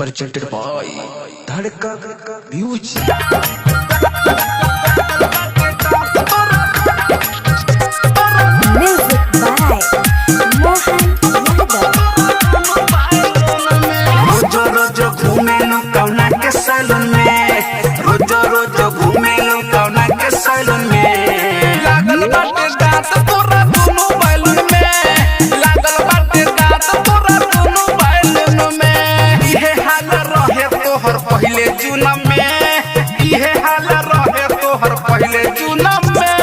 presented by Dhadka Music. Music by Mohan रोजो रोजो घूमे लो कौना के सैलून में, रोजो रोजो घूमे लो कौना के सैलून में। लागल बाटे दांत तोरा दोनों बैलून में, लागल बाटे दांत तोरा दोनों बैलून में। इहे हाल रहे तोहर पहिले जूनम में, इहे हाल रहे तोहर पहिले जूनम में।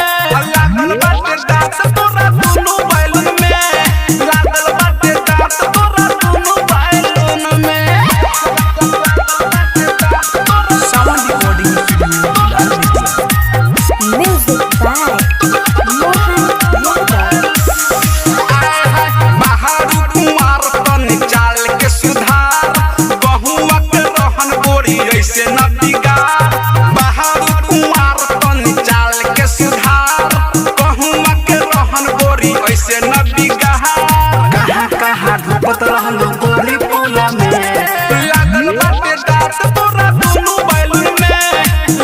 लागल बाटे दांत तोरा दोनों बैलून में, लागल बाटे दांत तोरा दोनों बैलून में। Music by Mohan बाहरी कुमार तनी चाल के सुधार, बहुआ के रहन गोरी ऐसे न बिगाड़। बाहरी कुमार तनी चाल के सुधार, बहुआ के रहन गोरी ऐसे न बिगाड़। कहाँ कहाँ ढुकत रहलो गोरी पुला में, लागल बाटे दांत तोरा दोनों बैलून में,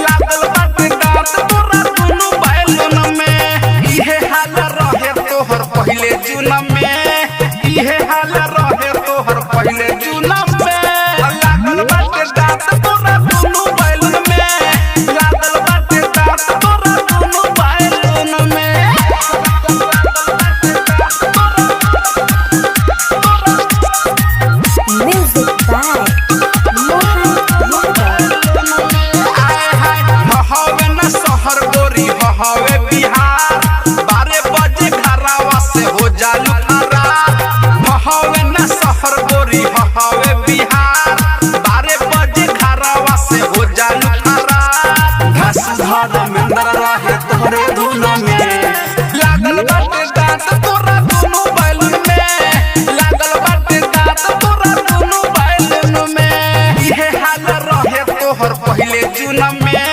लागल बाटे दांत तोरा दोनों बैलून में। इहे हाल रहे तोहर पहिले जूनम में, इहे हाल रहे तोहर पहिले जूनम में। लागल बाटे दांत तोरा दोनों बैलून में, लागल बाटे दांत तोरा दोनों बैलून में। Music by Mohan हवे न शहर गोरी हवे बिहार, 12 बजे घरावा से हो जालू फरार। हवे न शहर गोरी हवे बिहार, 12 बजे घरावा से हो जालू फरार। घास धर मेंदर रहे तोरे धुन में, लागल बाटे दांत तोरा दोनों बैलून में, लागल बाटे दांत तोरा दोनों बैलून में। इहे हाल रहे तोहर पहिले जूनम में,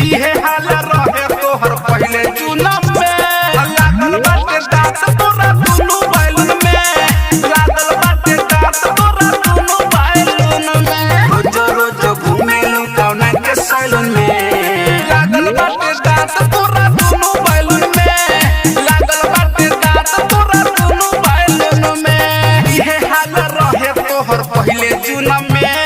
इहे हाल रहे तोहर पहिले जूनम में। लागल बाटे दांत तोरा दोनों बैलून में, लागल बाटे दांत तोरा दोनों बैलून में। रोजो रोजो घूमे लो कौना के सैलून में, लागल बाटे दांत तोरा दोनों बैलून में, लागल बाटे दांत तोरा दोनों बैलून में। इहे हाल रहे तोहर पहिले जूनम में।